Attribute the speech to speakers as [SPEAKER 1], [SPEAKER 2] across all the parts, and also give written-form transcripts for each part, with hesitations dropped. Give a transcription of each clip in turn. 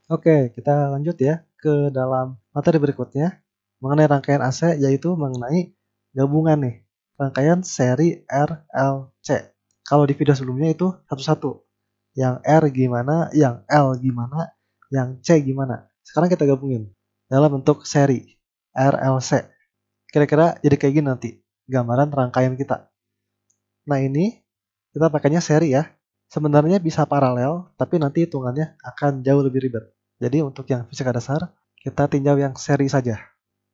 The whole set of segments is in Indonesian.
[SPEAKER 1] Oke, kita lanjut ya ke dalam materi berikutnya mengenai rangkaian AC, yaitu mengenai gabungan nih, rangkaian seri RLC. Kalau di video sebelumnya itu satu-satu, yang R gimana, yang L gimana, yang C gimana. Sekarang kita gabungin dalam bentuk seri RLC. Kira-kira jadi kayak gini nanti gambaran rangkaian kita. Nah, ini kita pakainya seri ya. Sebenarnya bisa paralel, tapi nanti hitungannya akan jauh lebih ribet. Jadi untuk yang fisika dasar, kita tinjau yang seri saja.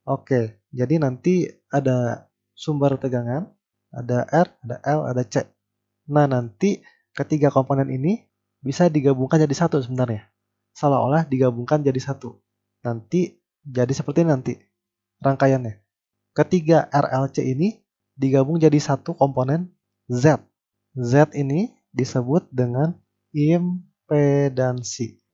[SPEAKER 1] Oke, jadi nanti ada sumber tegangan, ada R, ada L, ada C. Nah, nanti ketiga komponen ini bisa digabungkan jadi satu sebenarnya. Seolah-olah digabungkan jadi satu. Nanti jadi seperti ini nanti rangkaiannya. Ketiga RLC ini digabung jadi satu komponen Z. Z ini disebut dengan impedansi.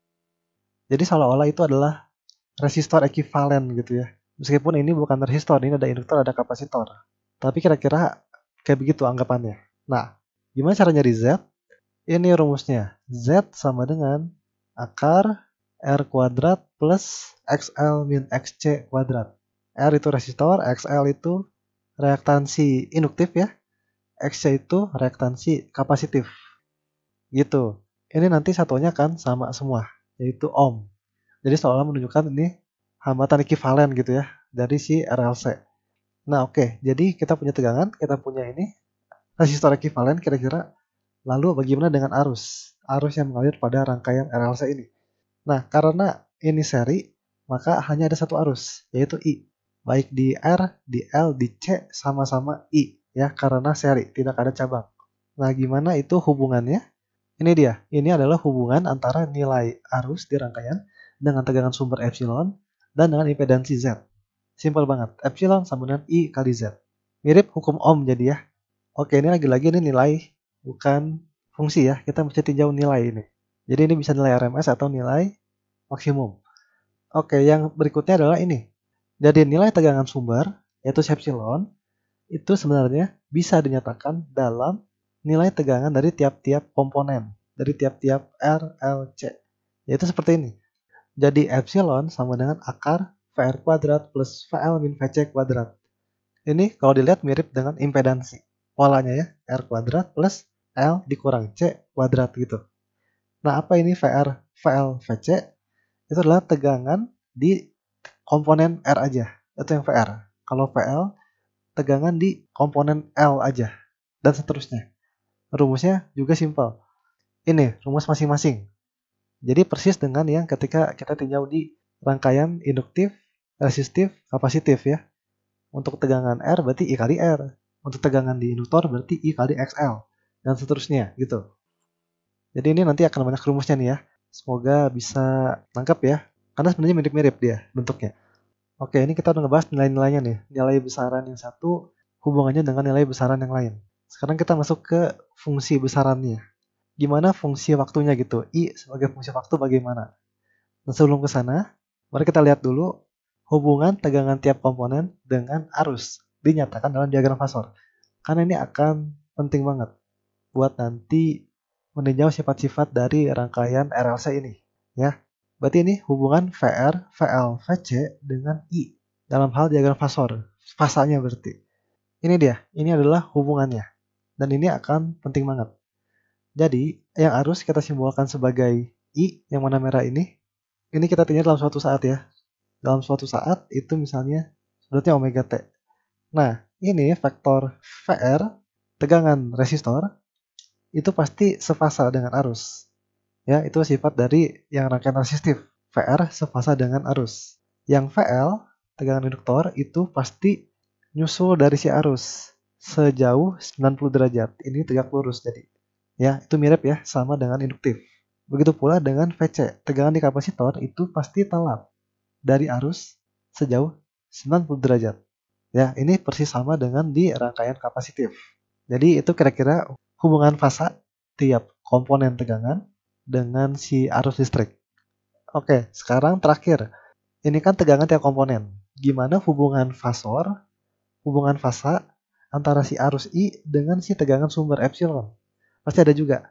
[SPEAKER 1] Jadi seolah-olah itu adalah resistor ekivalen gitu ya. Meskipun ini bukan resistor, ini ada induktor, ada kapasitor. Tapi kira-kira kayak begitu anggapannya. Nah, gimana cara nyari Z? Ini rumusnya. Z sama dengan akar R kuadrat plus XL min XC kuadrat. R itu resistor, XL itu reaktansi induktif ya. XC itu reaktansi kapasitif. Gitu. Ini nanti satunya kan sama semua, yaitu ohm. Jadi seolah menunjukkan ini hambatan ekivalen gitu ya dari si RLC. Nah, oke. Jadi kita punya tegangan, kita punya ini resistor ekivalen kira-kira. Lalu bagaimana dengan arus? Arus yang mengalir pada rangkaian RLC ini. Nah, karena ini seri, maka hanya ada satu arus, yaitu I. Baik di R, di L, di C sama-sama I ya, karena seri, tidak ada cabang. Nah, gimana itu hubungannya? Ini dia. Ini adalah hubungan antara nilai arus di rangkaian dengan tegangan sumber epsilon dan dengan impedansi Z. Simpel banget. Epsilon sama dengan I kali Z. Mirip hukum Ohm jadi ya. Oke, ini lagi-lagi ini nilai, bukan fungsi ya. Kita mesti tinjau nilai ini. Jadi ini bisa nilai RMS atau nilai maksimum. Oke, yang berikutnya adalah ini. Jadi nilai tegangan sumber, yaitu epsilon, itu sebenarnya bisa dinyatakan dalam nilai tegangan dari tiap-tiap komponen, dari tiap-tiap R, L, C. Yaitu seperti ini. Jadi epsilon sama dengan akar VR kuadrat plus VL min VC kuadrat. Ini kalau dilihat mirip dengan impedansi. Polanya ya, R kuadrat plus L dikurang C kuadrat gitu. Nah, apa ini VR, VL, VC? Itu adalah tegangan di komponen R aja. Itu yang VR. Kalau VL, tegangan di komponen L aja. Dan seterusnya. Rumusnya juga simpel. Ini rumus masing-masing. Jadi persis dengan yang ketika kita tinjau di rangkaian induktif, resistif, kapasitif ya. Untuk tegangan R berarti I kali R. Untuk tegangan di induktor berarti I kali XL. Dan seterusnya gitu. Jadi ini nanti akan banyak rumusnya nih ya. Semoga bisa nangkep ya. Karena sebenarnya mirip-mirip dia bentuknya. Oke, ini kita udah ngebahas nilai-nilainya nih. Nilai besaran yang satu hubungannya dengan nilai besaran yang lain. Sekarang kita masuk ke fungsi besarannya. Gimana fungsi waktunya gitu? I sebagai fungsi waktu bagaimana? Nah, sebelum ke sana, mari kita lihat dulu hubungan tegangan tiap komponen dengan arus dinyatakan dalam diagram fasor. Karena ini akan penting banget buat nanti meninjau sifat-sifat dari rangkaian RLC ini. Ya, berarti ini hubungan VR, VL, VC dengan I dalam hal diagram fasor. Fasanya berarti. Ini dia, ini adalah hubungannya. Dan ini akan penting banget. Jadi, yang arus kita simbolkan sebagai I, yang warna merah ini kita tinjau dalam suatu saat ya. Dalam suatu saat itu misalnya berarti omega T. Nah, ini vektor VR, tegangan resistor, itu pasti sefasa dengan arus. Ya, itu sifat dari yang rangkaian resistif. VR sefasa dengan arus. Yang VL, tegangan induktor, itu pasti nyusul dari si arus sejauh 90 derajat. Ini tegak lurus jadi. Ya, itu mirip ya, sama dengan induktif. Begitu pula dengan VC, tegangan di kapasitor itu pasti telat dari arus sejauh 90 derajat. Ya, ini persis sama dengan di rangkaian kapasitif. Jadi itu kira-kira hubungan fasa tiap komponen tegangan dengan si arus listrik. Oke, sekarang terakhir. Ini kan tegangan tiap komponen. Gimana hubungan fasor, hubungan fasa antara si arus I dengan si tegangan sumber epsilon? Pasti ada juga.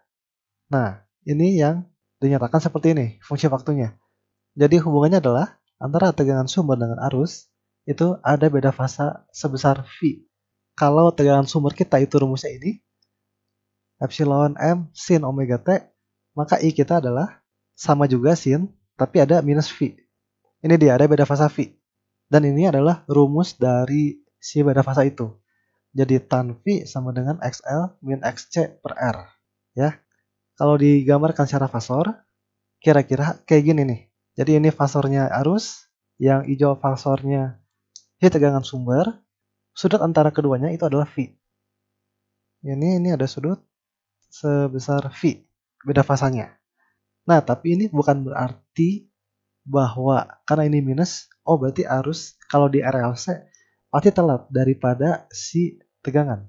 [SPEAKER 1] Nah, ini yang dinyatakan seperti ini, fungsi waktunya. Jadi hubungannya adalah antara tegangan sumber dengan arus itu ada beda fasa sebesar V. Kalau tegangan sumber kita itu rumusnya ini, epsilon M sin omega T, maka I kita adalah sama juga sin, tapi ada minus V. Ini dia, ada beda fasa V. Dan ini adalah rumus dari si beda fasa itu. Jadi tan V sama dengan XL min XC per R. Ya. Kalau digambarkan secara fasor, kira-kira kayak gini nih. Jadi ini fasornya arus, yang hijau fasornya tegangan sumber, sudut antara keduanya itu adalah V. Ini ada sudut sebesar V, beda fasanya. Nah, tapi ini bukan berarti bahwa karena ini minus, berarti arus kalau di RLC pasti telat daripada si tegangan.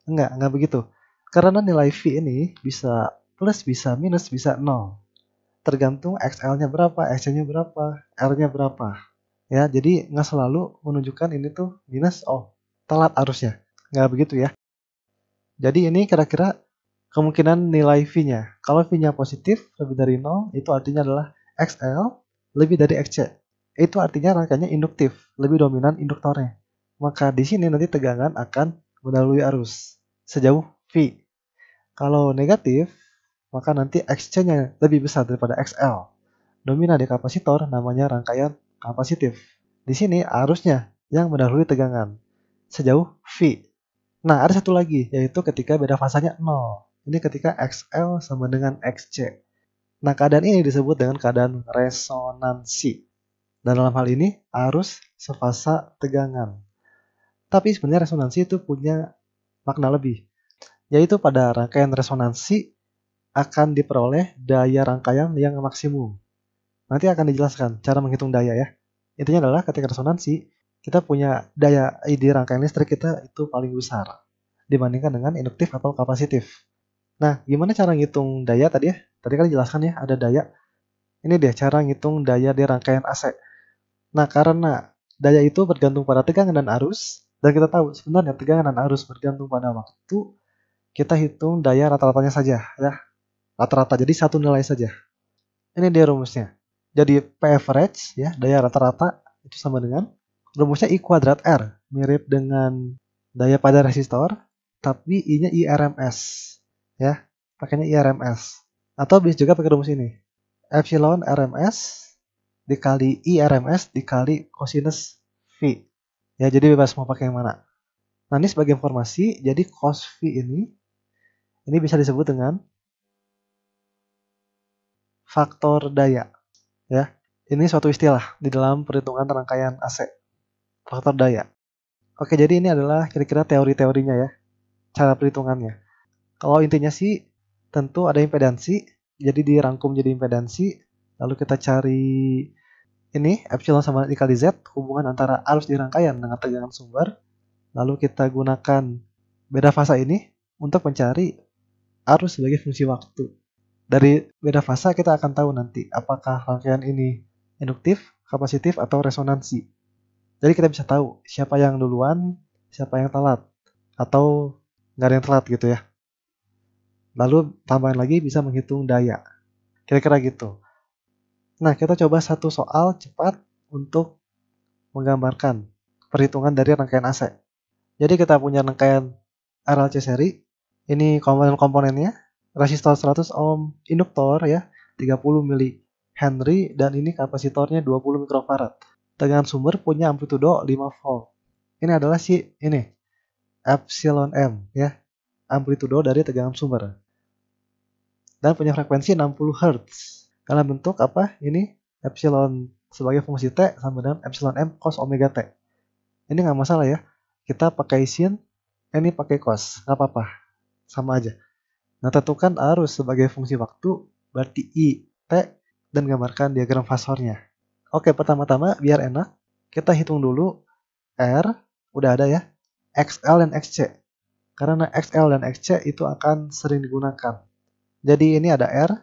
[SPEAKER 1] Enggak begitu. Karena nilai V ini bisa plus, bisa minus, bisa 0. Tergantung XL-nya berapa, XC-nya berapa, R-nya berapa. Ya, jadi nggak selalu menunjukkan ini tuh minus, telat arusnya. Nggak begitu ya. Jadi ini kira-kira kemungkinan nilai V-nya. Kalau V-nya positif, lebih dari 0, itu artinya adalah XL lebih dari XC. Itu artinya rangkaiannya induktif, lebih dominan induktornya. Maka di sini nanti tegangan akan mendahului arus sejauh V. Kalau negatif, maka nanti XC-nya lebih besar daripada XL. Dominan di kapasitor namanya rangkaian kapasitif. Di sini arusnya yang mendahului tegangan sejauh V. Nah, ada satu lagi, yaitu ketika beda fasanya 0. Ini ketika XL sama dengan XC. Nah, keadaan ini disebut dengan keadaan resonansi. Dan dalam hal ini, arus sefasa tegangan. Tapi sebenarnya resonansi itu punya makna lebih. Yaitu pada rangkaian resonansi akan diperoleh daya rangkaian yang maksimum. Nanti akan dijelaskan cara menghitung daya ya. Intinya adalah ketika resonansi, kita punya daya di rangkaian listrik kita itu paling besar dibandingkan dengan induktif atau kapasitif. Nah, gimana cara ngitung daya tadi ya? Tadi kan dijelaskan ya, ada daya. Ini deh cara ngitung daya di rangkaian AC. Nah, karena daya itu bergantung pada tegangan dan arus, dan kita tahu sebenarnya tegangan dan arus bergantung pada waktu, kita hitung daya rata-ratanya saja ya. Rata-rata, jadi satu nilai saja. Ini dia rumusnya. Jadi P average ya, daya rata-rata itu sama dengan rumusnya I kuadrat R, mirip dengan daya pada resistor, tapi I-nya IRMS ya, pakainya IRMS. Atau bisa juga pakai rumus ini. Epsilon RMS dikali IRMS dikali cosinus V. Ya, jadi bebas mau pakai yang mana. Nah, ini sebagai informasi, jadi cos V ini bisa disebut dengan faktor daya. Ya, ini suatu istilah di dalam perhitungan rangkaian AC. Faktor daya. Oke, jadi ini adalah kira-kira teori-teorinya ya, cara perhitungannya. Kalau intinya sih, tentu ada impedansi, jadi dirangkum jadi impedansi, lalu kita cari ini, epsilon sama dikali Z, hubungan antara arus di rangkaian dengan tegangan sumber, lalu kita gunakan beda fasa ini untuk mencari arus sebagai fungsi waktu. Dari beda fasa kita akan tahu nanti apakah rangkaian ini induktif, kapasitif, atau resonansi. Jadi kita bisa tahu siapa yang duluan, siapa yang telat, atau nggak ada yang telat gitu ya. Lalu tambahan lagi bisa menghitung daya. Kira-kira gitu. Nah, kita coba satu soal cepat untuk menggambarkan perhitungan dari rangkaian AC. Jadi kita punya rangkaian RLC seri. Ini komponen-komponennya. Resistor 100 ohm, induktor ya, 30 mili Henry, dan ini kapasitornya 20 mikrofarad. Tegangan sumber punya amplitudo 5 volt. Ini adalah epsilon M ya, amplitudo dari tegangan sumber. Dan punya frekuensi 60 Hz. Dalam bentuk apa? Ini epsilon sebagai fungsi T sama dengan epsilon M cos omega T. Ini nggak masalah ya. Kita pakai sin, ini pakai cos, nggak apa-apa, sama aja. Nah, tentukan arus sebagai fungsi waktu, berarti I, T, dan gambarkan diagram fasornya. Oke, pertama-tama biar enak, kita hitung dulu R, udah ada ya, XL dan XC. Karena XL dan XC itu akan sering digunakan. Jadi ini ada R,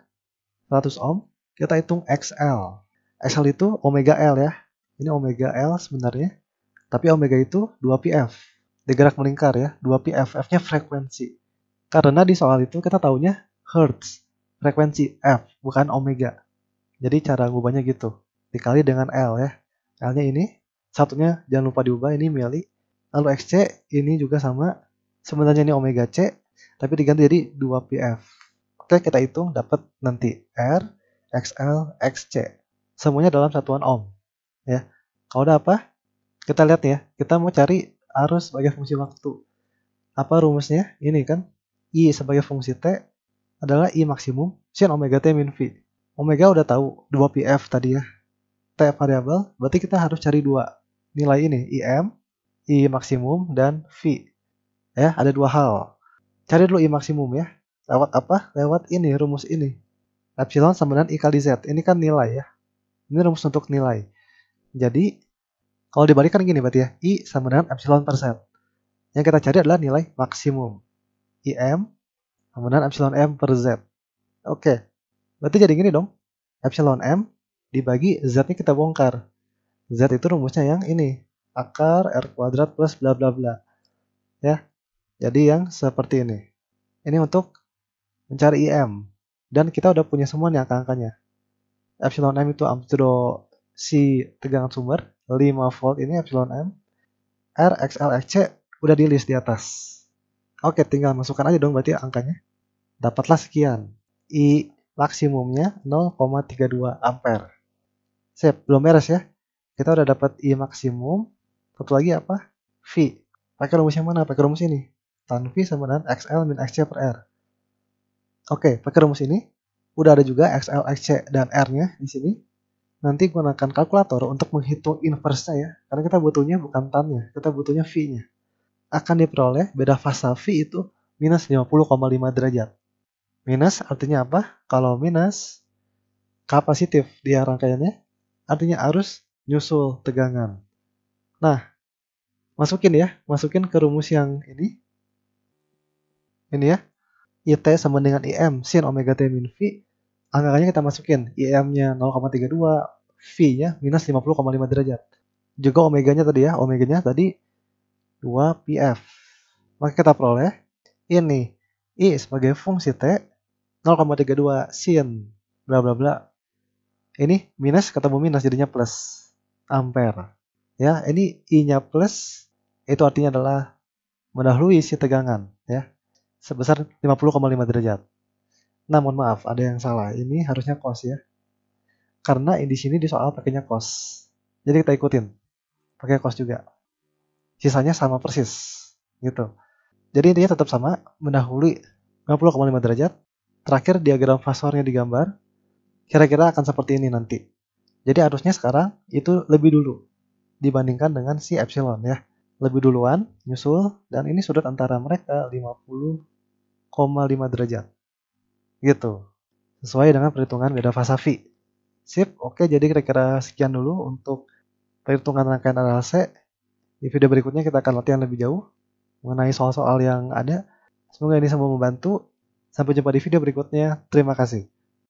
[SPEAKER 1] 100 ohm, kita hitung XL. XL itu omega L ya, ini omega L sebenarnya, tapi omega itu 2πf. Digerak melingkar ya, 2πf, F-nya frekuensi. Karena di soal itu kita taunya Hertz, frekuensi F, bukan omega. Jadi cara ngubahnya gitu. dikali dengan L ya. L-nya ini, satunya jangan lupa diubah, ini mili. Lalu XC ini juga sama, sebenarnya ini omega C, tapi diganti jadi 2PF. Oke, kita hitung dapat nanti R, XL, XC. Semuanya dalam satuan ohm. Ya. Kalau udah apa? Kita lihat ya, kita mau cari arus sebagai fungsi waktu. Apa rumusnya? Ini kan, I sebagai fungsi T adalah I maksimum sin omega T min V. Omega udah tahu, 2PF tadi ya. T variabel, berarti kita harus cari dua nilai ini, IM, I maksimum, dan V. Ya, ada dua hal. Cari dulu I maksimum ya. Lewat apa? Lewat ini, rumus ini. Epsilon sama dengan I kali Z. Ini kan nilai ya. Ini rumus untuk nilai. Jadi, kalau dibalikkan gini berarti ya, I sama dengan epsilon per Z. Yang kita cari adalah nilai maksimum. IM sama dengan epsilon M per Z. Oke, berarti jadi gini dong. Epsilon M dibagi Z-nya kita bongkar. Z itu rumusnya yang ini. Akar R kuadrat plus bla bla bla. Ya, jadi yang seperti ini. Ini untuk mencari IM. Dan kita udah punya semua nih angka-angkanya. Epsilon M itu amplitudo si tegangan sumber. 5 volt ini epsilon M. R, XL, XC udah di list di atas. Oke, tinggal masukkan aja dong berarti angkanya. Dapatlah sekian. I maksimumnya 0,32 ampere. Sip, belum beres ya. Kita udah dapat I maksimum. Satu lagi apa? V. Pakai rumus yang mana? Pakai rumus ini. Tan V sama dengan XL min XC per R. Oke, pakai rumus ini. Udah ada juga XL, XC, dan R-nya di sini. Nanti gunakan kalkulator untuk menghitung inverse-nya ya. Karena kita butuhnya bukan tan-nya, kita butuhnya V-nya. Akan diperoleh beda fasa V itu minus 50,5 derajat. Minus artinya apa? Kalau minus kapasitif dia rangkaiannya, artinya arus nyusul tegangan. Nah, masukin ke rumus yang ini. Ini ya. IT sama dengan IM sin omega T min V. Angkanya kita masukin. IM-nya 0,32, V-nya minus 50,5 derajat. Juga omeganya tadi ya, omeganya tadi 2PF. Maka kita peroleh ini I sebagai fungsi T 0,32 sin bla bla bla. Ini minus ketemu minus jadinya plus ampere. Ya, ini I-nya plus itu artinya adalah mendahului si tegangan ya sebesar 50,5 derajat. Nah, mohon maaf, ada yang salah. Ini harusnya cos ya. Karena di sini di soal pakainya cos. Jadi kita ikutin. Pakai cos juga. Sisanya sama persis. Gitu. Jadi intinya tetap sama, mendahului 50,5 derajat. Terakhir diagram fasornya digambar. Kira-kira akan seperti ini nanti. Jadi arusnya sekarang itu lebih dulu dibandingkan dengan si epsilon ya. Lebih duluan, nyusul, dan ini sudut antara mereka 50,5 derajat. Gitu. Sesuai dengan perhitungan beda fasa V. Sip, oke, jadi kira-kira sekian dulu untuk perhitungan rangkaian RLC. Di video berikutnya kita akan latihan lebih jauh mengenai soal-soal yang ada. Semoga ini semua membantu. Sampai jumpa di video berikutnya. Terima kasih.